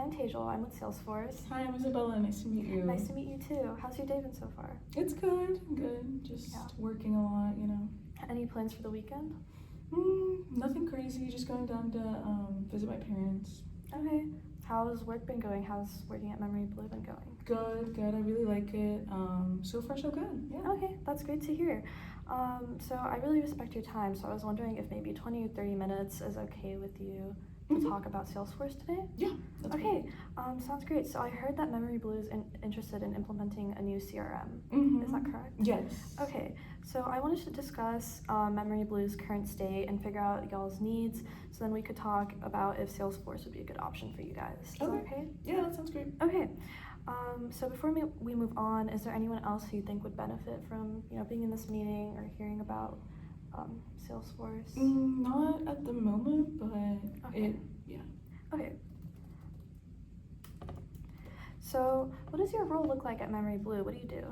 I'm Tejal. I'm with Salesforce. Hi, I'm Isabella. Nice to meet you. Nice to meet you too. How's your day been so far? It's good. Just working a lot, Any plans for the weekend? Nothing crazy. Just going down to visit my parents. Okay. How's work been going? How's working at Memory Blue been going? Good. I really like it. So far, so good. Yeah. Okay, that's great to hear. So I really respect your time. So I was wondering if maybe 20 or 30 minutes is okay with you to talk about Salesforce today? Yeah. That's okay. Sounds great. So I heard that Memory Blue is interested in implementing a new CRM. Mm-hmm. Is that correct? Yes. Okay. So I wanted to discuss Memory Blue's current state and figure out y'all's needs. So then we could talk about if Salesforce would be a good option for you guys. Is that okay? Yeah, that sounds great. Okay. So before we move on, is there anyone else who you think would benefit from being in this meeting or hearing about Salesforce? Not at the moment, but okay. Okay. So what does your role look like at Memory Blue? What do you do?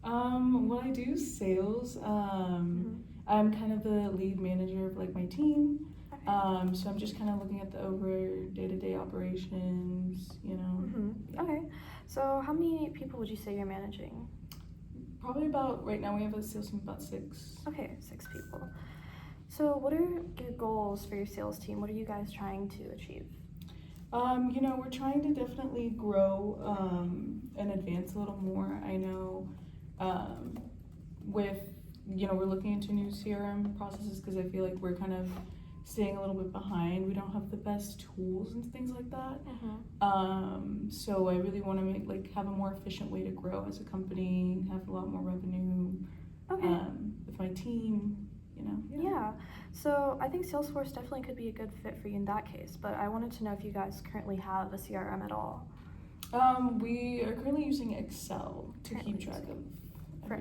Well, I do sales. I'm kind of the lead manager of my team. Okay. So I'm just kind of looking at the day-to-day operations, Okay. So how many people would you say you're managing? Probably right now we have a sales team of about 6. Okay, 6 people. So what are your goals for your sales team? What are you guys trying to achieve? We're trying to definitely grow and advance a little more. I know we're looking into new CRM processes because I feel like we're kind of staying a little bit behind. We don't have the best tools and things like that. So I really want to have a more efficient way to grow as a company, have a lot more revenue with my team. Yeah. So I think Salesforce definitely could be a good fit for you in that case, but I wanted to know if you guys currently have a CRM at all. We are currently using Excel to keep track of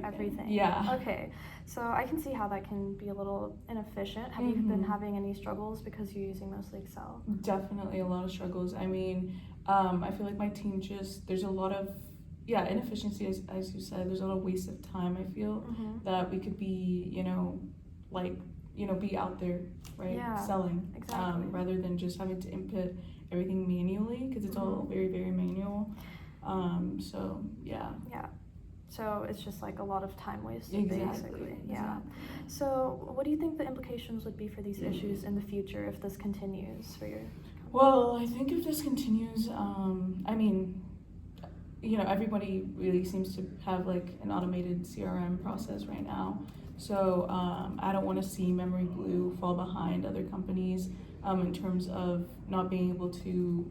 everything. Yeah. Okay. So I can see how that can be a little inefficient. Have you been having any struggles because you're using mostly Excel? Definitely a lot of struggles. I mean, I feel like my team there's a lot of inefficiency, as you said. There's a lot of waste of time. I feel that we could be, be out there, right, selling, exactly. rather than just having to input everything manually, because it's all very, very manual. So yeah. So it's just a lot of time wasted, basically. Yeah. So what do you think the implications would be for these issues in the future if this continues for your company? Well, I think if this continues, everybody really seems to have an automated CRM process right now. So I don't want to see Memory Blue fall behind other companies in terms of not being able to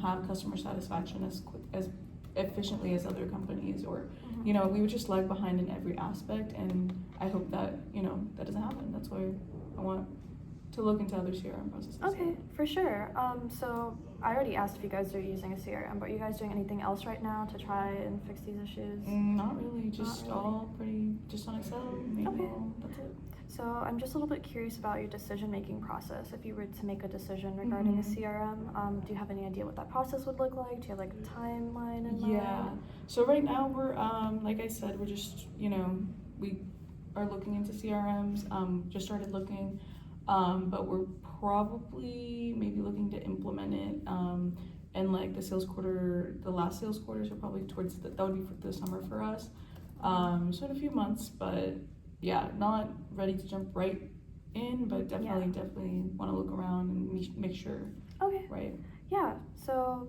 have customer satisfaction as efficiently as other companies, or we would just lag behind in every aspect, and I hope that that doesn't happen. That's why I want to look into other CRM processes. Okay, for sure. So I already asked if you guys are using a CRM, but are you guys doing anything else right now to try and fix these issues? Not really, just all pretty just on Excel, manual, that's it. So I'm just a little bit curious about your decision-making process. If you were to make a decision regarding a CRM, do you have any idea what that process would look like? Do you have a timeline in mind? Yeah. So right now we're, like I said, we're just, we are looking into CRMs. Just started looking, but we're probably maybe looking to implement it in the last sales quarter, so probably that would be for the summer for us. So in a few months, but yeah, not ready to jump right in, but definitely want to look around and make sure. Okay. Right. Yeah. So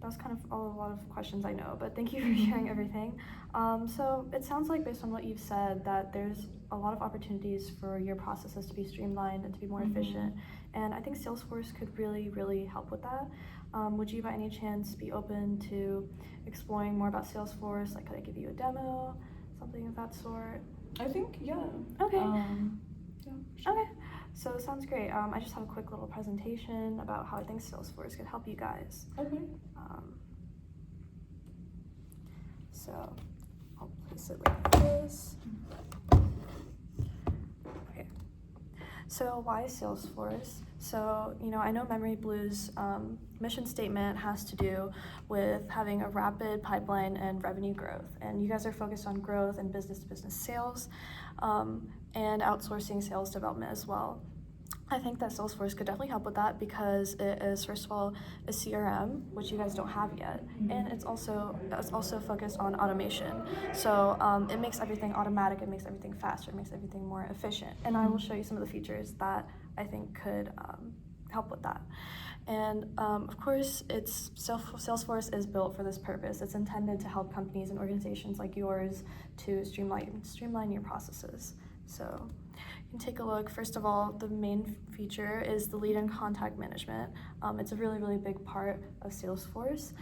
that's kind of a lot of questions I know, but thank you for sharing everything. So it sounds like, based on what you've said, that there's a lot of opportunities for your processes to be streamlined and to be more efficient, and I think Salesforce could really, really help with that. Would you by any chance be open to exploring more about Salesforce? Could I give you a demo, something of that sort? I think, yeah. Okay. Yeah, sure. Okay. So sounds great. I just have a quick little presentation about how I think Salesforce could help you guys. Okay. So I'll place it like this. Okay. So why Salesforce? So, I know Memory Blue's mission statement has to do with having a rapid pipeline and revenue growth. And you guys are focused on growth and business-to-business sales and outsourcing sales development as well. I think that Salesforce could definitely help with that because it is, first of all, a CRM, which you guys don't have yet, and it's also focused on automation. So it makes everything automatic, it makes everything faster, it makes everything more efficient. And I will show you some of the features that I think could help with that. And of course, Salesforce is built for this purpose. It's intended to help companies and organizations like yours to streamline your processes. So you can take a look. First of all, the main feature is the lead and contact management. It's a really, really big part of Salesforce.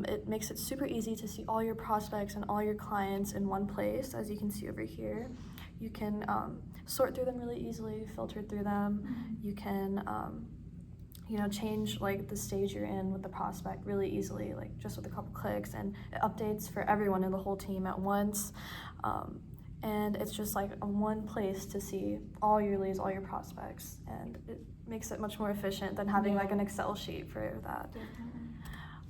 It makes it super easy to see all your prospects and all your clients in one place, as you can see over here. You can sort through them really easily, filter through them. You can change like the stage you're in with the prospect really easily, like just with a couple clicks, and it updates for everyone in the whole team at once. And it's just like a one place to see all your leads, all your prospects, and it makes it much more efficient than having like an Excel sheet for that.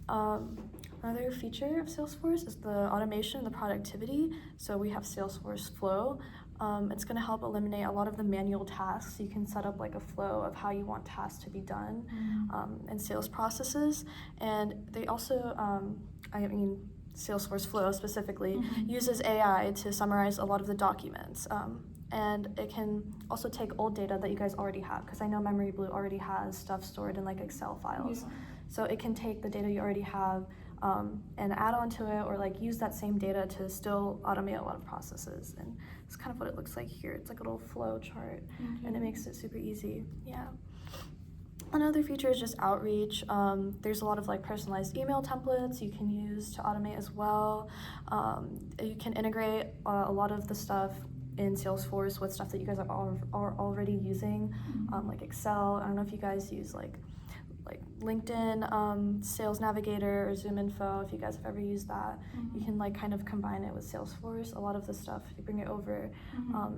Another feature of Salesforce is the automation and the productivity. So we have Salesforce Flow. It's going to help eliminate a lot of the manual tasks. You can set up like a flow of how you want tasks to be done in sales processes. And they also, Salesforce Flow specifically uses AI to summarize a lot of the documents. And it can also take old data that you guys already have, because I know MemoryBlue already has stuff stored in like Excel files. Yeah. So it can take the data you already have and add on to it, or like use that same data to still automate a lot of processes. And it's kind of what it looks like here. It's like a little flow chart, and it makes it super easy. Yeah. Another feature is just outreach. There's a lot of like personalized email templates you can use to automate as well. You can integrate a lot of the stuff in Salesforce with stuff that you guys are already using, like Excel. I don't know if you guys use like LinkedIn Sales Navigator or Zoom Info. If you guys have ever used that, you can like kind of combine it with Salesforce. A lot of the stuff you bring it over,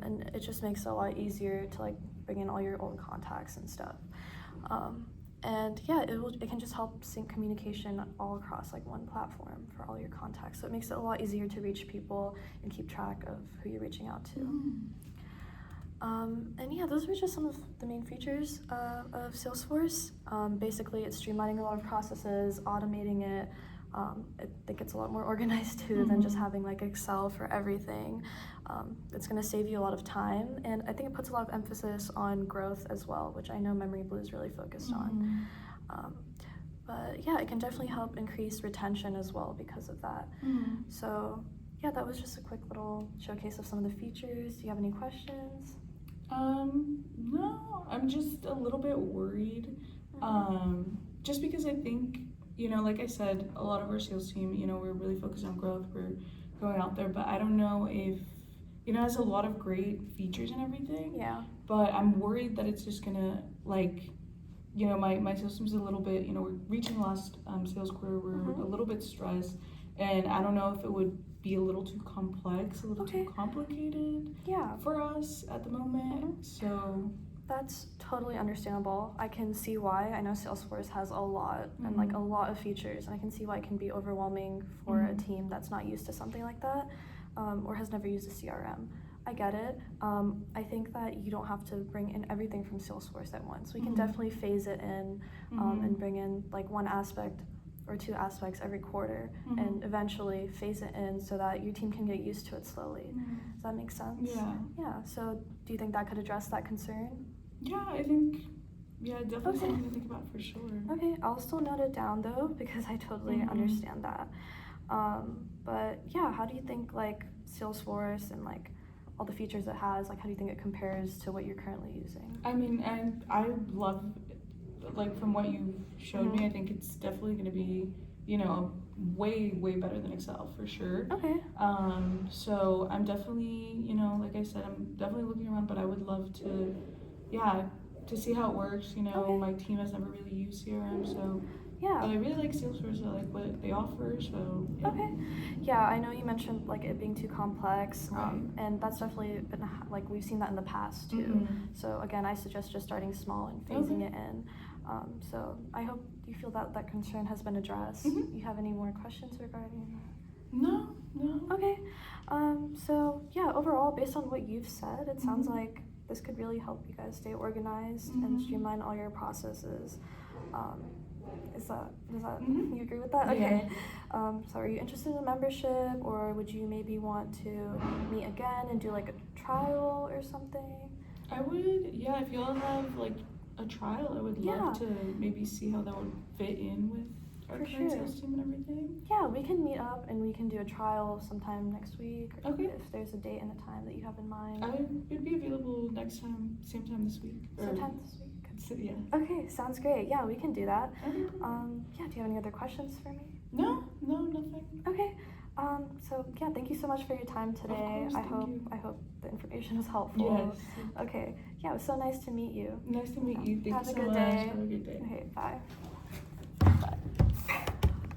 and it just makes it a lot easier to like bring in all your old contacts and stuff. And yeah, it can just help sync communication all across like one platform for all your contacts. So it makes it a lot easier to reach people and keep track of who you're reaching out to. And yeah, those were just some of the main features of Salesforce. Basically, it's streamlining a lot of processes, automating it. I think it's a lot more organized too than just having like Excel for everything. It's going to save you a lot of time, and I think it puts a lot of emphasis on growth as well, which I know MemoryBlue is really focused on. But yeah, it can definitely help increase retention as well because of that. So yeah, that was just a quick little showcase of some of the features. Do you have any questions? No, I'm just a little bit worried. Just because I think, like I said, a lot of our sales team, we're really focused on growth. We're going out there, but I don't know if, it has a lot of great features and everything. Yeah. But I'm worried that it's just gonna my sales team's a little bit, we're reaching the last sales quarter. We're a little bit stressed, and I don't know if it would be a little too complex, a little too complicated for us at the moment. So that's totally understandable. I can see why. I know Salesforce has a lot and like a lot of features, and I can see why it can be overwhelming for a team that's not used to something like that, or has never used a CRM. I get it. I think that you don't have to bring in everything from Salesforce at once. We can definitely phase it in and bring in like one aspect or two aspects every quarter, and eventually phase it in so that your team can get used to it slowly. Does that make sense? Yeah. So do you think that could address that concern? Yeah, I think, definitely something to think about for sure. Okay, I'll still note it down though, because I totally understand that. But yeah, how do you think like Salesforce and like all the features it has, like how do you think it compares to what you're currently using? I mean, and I love, like from what you showed me, I think it's definitely going to be, way better than Excel for sure. Okay. So I'm definitely, like I said, I'm definitely looking around, but I would love to, to see how it works. My team has never really used CRM, so yeah. But I really like Salesforce. I like what they offer, so yeah. Okay. Yeah, I know you mentioned like it being too complex, and that's definitely been like we've seen that in the past too. So again, I suggest just starting small and phasing it in. So I hope you feel that that concern has been addressed. You have any more questions regarding that? No. Okay. So yeah, overall, based on what you've said, it sounds like this could really help you guys stay organized and streamline all your processes. Does that you agree with that? Okay. So are you interested in a membership, or would you maybe want to meet again and do like a trial or something? I would, yeah, if y'all have like a trial, I would love to maybe see how that would fit in with our current sales team and everything. Yeah, we can meet up and we can do a trial sometime next week. Okay. If there's a date and a time that you have in mind. I would be available next time, same time this week. Sometime this week. Yeah. Okay, sounds great. Yeah, we can do that. Okay. Yeah, do you have any other questions for me? No, nothing. Okay. So yeah, thank you so much for your time today. Of course, I hope the information was helpful. Yes. Okay. Yeah, it was so nice to meet you. Nice to meet you. Thank Have you a so good much. day. Have a good day. Okay, bye.